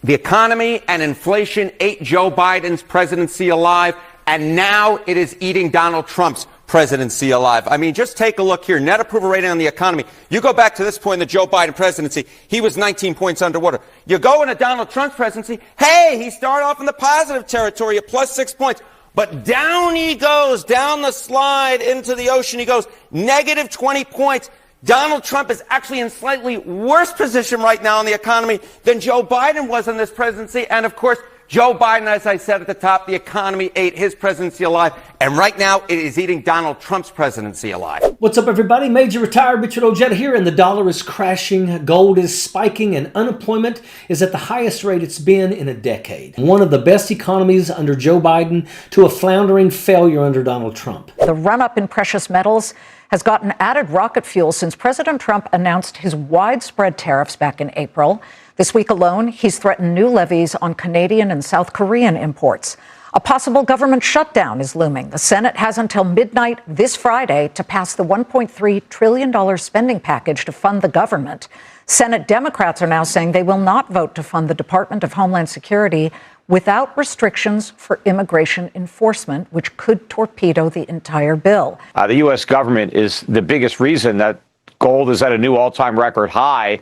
The economy and inflation ate Joe Biden's presidency alive, and now it is eating Donald Trump's presidency alive. I mean, just take a look here. Net approval rating on the economy. You go back to this point in the Joe Biden presidency, he was 19 points underwater. You go into Donald Trump's presidency, hey, he started off in the positive territory at plus 6 points. But down he goes, down the slide into the ocean he goes, negative 20 points. Donald Trump is actually in slightly worse position right now in the economy than Joe Biden was in this presidency. And of course, Joe Biden, as I said at the top, the economy ate his presidency alive. And right now, it is eating Donald Trump's presidency alive. What's up, everybody? Major retired Patriot Ojeda here, and the dollar is crashing, gold is spiking, and unemployment is at the highest rate it's been in a decade. One of the best economies under Joe Biden to a floundering failure under Donald Trump. The run-up in precious metals has gotten added rocket fuel since President Trump announced his widespread tariffs back in April. This week alone, he's threatened new levies on Canadian and South Korean imports. A possible government shutdown is looming. The Senate has until midnight this Friday to pass the $1.3 trillion spending package to fund the government. Senate Democrats are now saying they will not vote to fund the Department of Homeland Security without restrictions for immigration enforcement, which could torpedo the entire bill. The U.S. government is the biggest reason that gold is at a new all-time record high.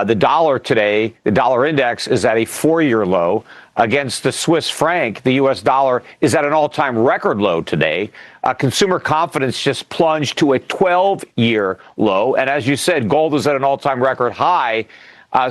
The dollar today, the dollar index is at a 4-year low. Against the Swiss franc, the U.S. dollar is at an all-time record low today. Consumer confidence just plunged to a 12-year low. And as you said, gold is at an all-time record high.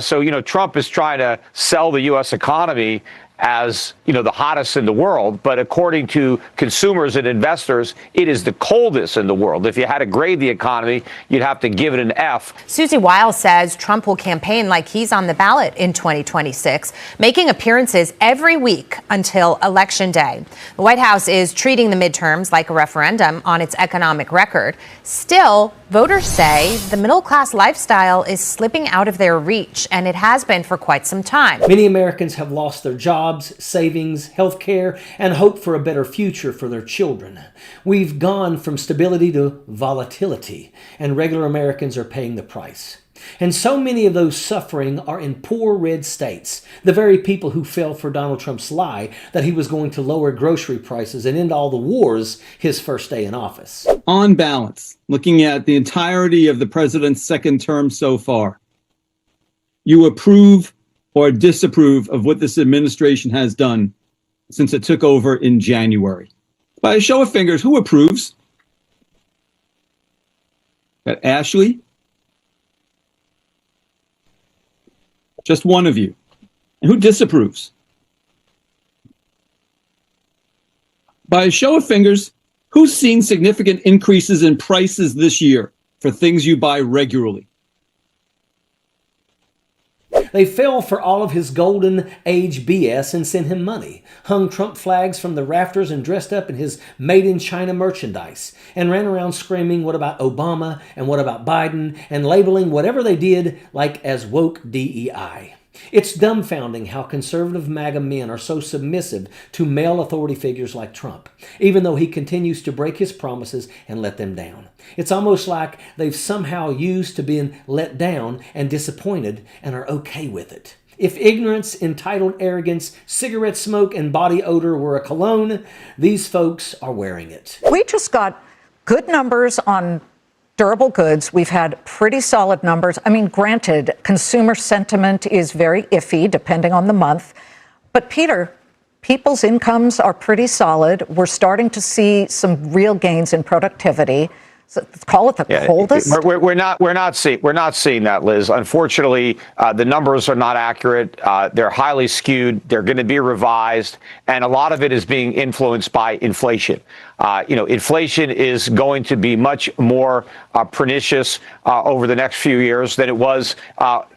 So, Trump is trying to sell the U.S. economy as, the hottest in the world. But according to consumers and investors, it is the coldest in the world. If you had to grade the economy, you'd have to give it an F. Susie Wiles says Trump will campaign like he's on the ballot in 2026, making appearances every week until Election Day. The White House is treating the midterms like a referendum on its economic record. Still, voters say the middle-class lifestyle is slipping out of their reach, and it has been for quite some time. Many Americans have lost their jobs, savings, health care, and hope for a better future for their children. We've gone from stability to volatility, and regular Americans are paying the price. And so many of those suffering are in poor red states, the very people who fell for Donald Trump's lie that he was going to lower grocery prices and end all the wars his first day in office. On balance, looking at the entirety of the president's second term so far, you approve or disapprove of what this administration has done since it took over in January? By a show of fingers, who approves? Got Ashley? Just one of you. And who disapproves? By a show of fingers, who's seen significant increases in prices this year for things you buy regularly? They fell for all of his golden age BS and sent him money, hung Trump flags from the rafters and dressed up in his made in China merchandise, and ran around screaming, what about Obama and what about Biden, and labeling whatever they did like as woke DEI. It's dumbfounding how conservative MAGA men are so submissive to male authority figures like Trump, even though he continues to break his promises and let them down. It's almost like they've somehow used to being let down and disappointed and are okay with it. If ignorance, entitled arrogance, cigarette smoke, and body odor were a cologne, these folks are wearing it. We just got good numbers on durable goods. We've had pretty solid numbers. I mean, granted, consumer sentiment is very iffy depending on the month. But Peter, people's incomes are pretty solid. We're starting to see some real gains in productivity. So call it the coldest. We're not seeing that, Liz. Unfortunately, the numbers are not accurate. They're highly skewed. They're going to be revised, and a lot of it is being influenced by inflation. Inflation is going to be much more pernicious over the next few years than it was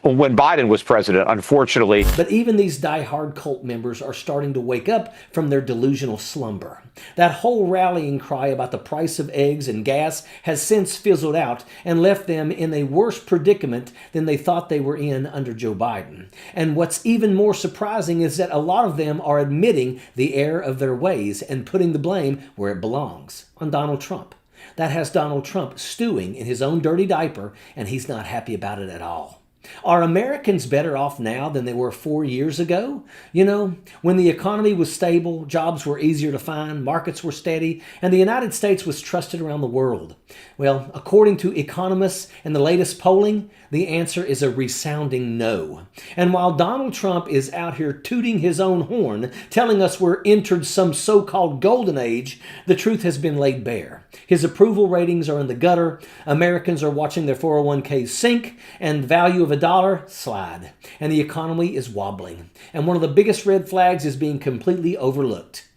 when Biden was president, unfortunately. But even these die-hard cult members are starting to wake up from their delusional slumber. That whole rallying cry about the price of eggs and gas has since fizzled out and left them in a worse predicament than they thought they were in under Joe Biden. And what's even more surprising is that a lot of them are admitting the error of their ways and putting the blame where it belongs, on Donald Trump. That has Donald Trump stewing in his own dirty diaper, and he's not happy about it at all. Are Americans better off now than they were 4 years ago? You know, when the economy was stable, jobs were easier to find, markets were steady, and the United States was trusted around the world. Well, according to economists and the latest polling, the answer is a resounding no. And while Donald Trump is out here tooting his own horn, telling us we're entered some so-called golden age, the truth has been laid bare. His approval ratings are in the gutter, Americans are watching their 401ks sink, and the value of a dollar slide. And the economy is wobbling. And one of the biggest red flags is being completely overlooked.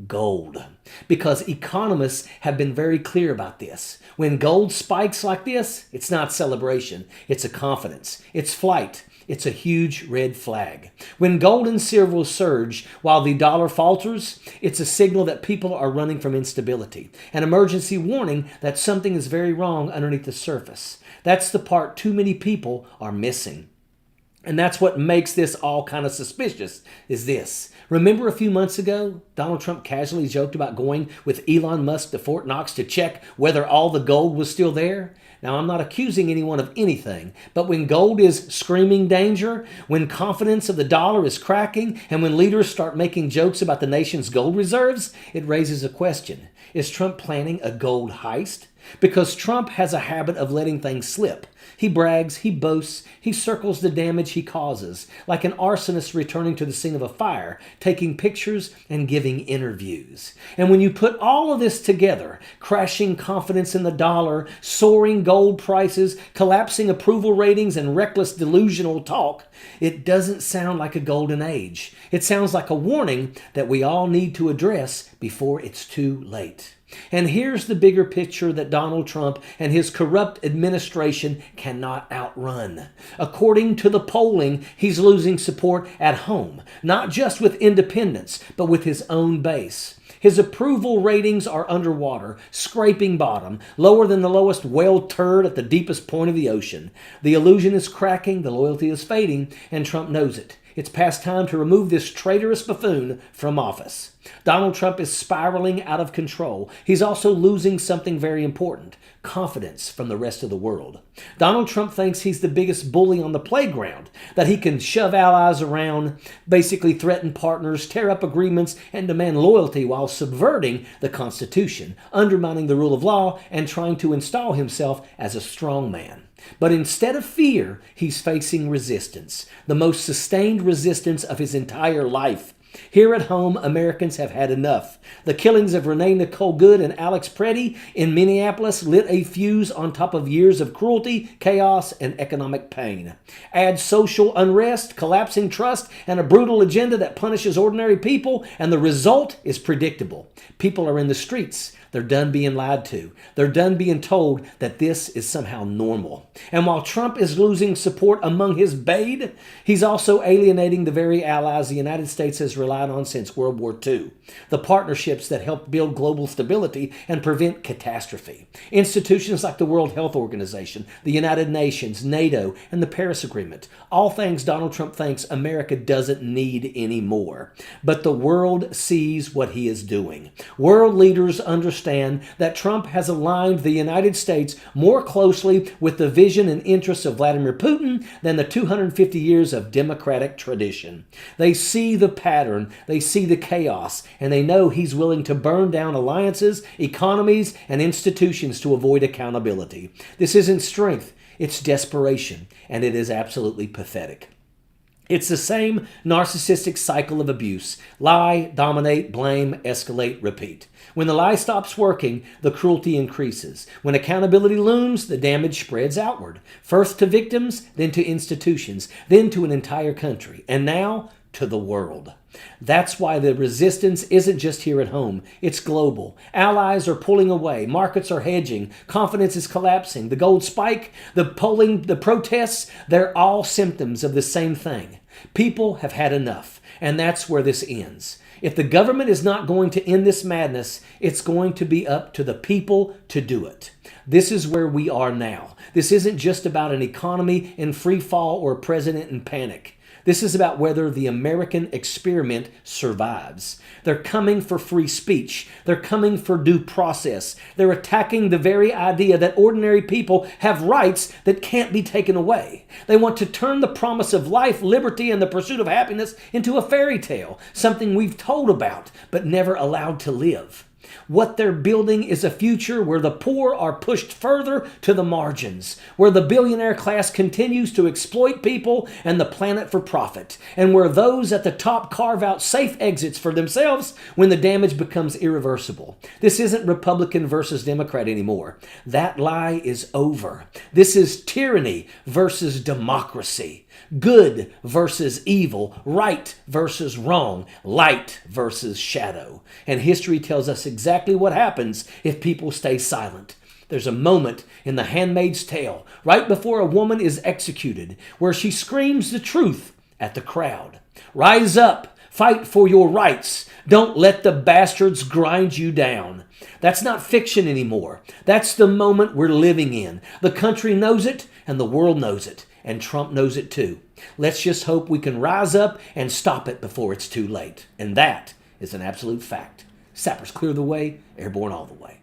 Gold. Because economists have been very clear about this. When gold spikes like this, it's not celebration, it's a confidence, it's flight. It's a huge red flag. When gold and silver surge while the dollar falters, it's a signal that people are running from instability, an emergency warning that something is very wrong underneath the surface. That's the part too many people are missing. And that's what makes this all kind of suspicious, is this. Remember a few months ago, Donald Trump casually joked about going with Elon Musk to Fort Knox to check whether all the gold was still there? Now, I'm not accusing anyone of anything, but when gold is screaming danger, when confidence of the dollar is cracking, and when leaders start making jokes about the nation's gold reserves, it raises a question. Is Trump planning a gold heist? Because Trump has a habit of letting things slip. He brags, he boasts, he circles the damage he causes, like an arsonist returning to the scene of a fire, taking pictures and giving interviews. And when you put all of this together, crashing confidence in the dollar, soaring gold prices, collapsing approval ratings, and reckless delusional talk, it doesn't sound like a golden age. It sounds like a warning that we all need to address before it's too late. And here's the bigger picture that Donald Trump and his corrupt administration cannot outrun. According to the polling, he's losing support at home, not just with independents, but with his own base. His approval ratings are underwater, scraping bottom, lower than the lowest whale turd at the deepest point of the ocean. The illusion is cracking, the loyalty is fading, and Trump knows it. It's past time to remove this traitorous buffoon from office. Donald Trump is spiraling out of control. He's also losing something very important, confidence from the rest of the world. Donald Trump thinks he's the biggest bully on the playground, that he can shove allies around, basically threaten partners, tear up agreements, and demand loyalty while subverting the Constitution, undermining the rule of law, and trying to install himself as a strong man. But instead of fear, he's facing resistance, the most sustained resistance of his entire life. Here at home, Americans have had enough. The killings of Renee Nicole Good and Alex Preddy in Minneapolis lit a fuse on top of years of cruelty, chaos, and economic pain. Add social unrest, collapsing trust, and a brutal agenda that punishes ordinary people, and the result is predictable. People are in the streets. They're done being lied to. They're done being told that this is somehow normal. And while Trump is losing support among his base, he's also alienating the very allies the United States has relied on since World War II. The partnerships that help build global stability and prevent catastrophe. Institutions like the World Health Organization, the United Nations, NATO, and the Paris Agreement. All things Donald Trump thinks America doesn't need anymore. But the world sees what he is doing. World leaders understand that Trump has aligned the United States more closely with the vision and interests of Vladimir Putin than the 250 years of democratic tradition. They see the pattern, they see the chaos, and they know he's willing to burn down alliances, economies, and institutions to avoid accountability. This isn't strength, it's desperation, and it is absolutely pathetic. It's the same narcissistic cycle of abuse. Lie, dominate, blame, escalate, repeat. When the lie stops working, the cruelty increases. When accountability looms, the damage spreads outward. First to victims, then to institutions, then to an entire country, and now to the world. That's why the resistance isn't just here at home. It's global. Allies are pulling away. Markets are hedging. Confidence is collapsing. The gold spike, the polling, the protests, they're all symptoms of the same thing. People have had enough, and that's where this ends. If the government is not going to end this madness, it's going to be up to the people to do it. This is where we are now. This isn't just about an economy in free fall or a president in panic. This is about whether the American experiment survives. They're coming for free speech. They're coming for due process. They're attacking the very idea that ordinary people have rights that can't be taken away. They want to turn the promise of life, liberty, and the pursuit of happiness into a fairy tale, something we've told about but never allowed to live. What they're building is a future where the poor are pushed further to the margins, where the billionaire class continues to exploit people and the planet for profit, and where those at the top carve out safe exits for themselves when the damage becomes irreversible. This isn't Republican versus Democrat anymore. That lie is over. This is tyranny versus democracy. Good versus evil, right versus wrong, light versus shadow. And history tells us exactly what happens if people stay silent. There's a moment in The Handmaid's Tale, right before a woman is executed, where she screams the truth at the crowd. Rise up, fight for your rights. Don't let the bastards grind you down. That's not fiction anymore. That's the moment we're living in. The country knows it, and the world knows it. And Trump knows it too. Let's just hope we can rise up and stop it before it's too late. And that is an absolute fact. Sappers clear the way, airborne all the way.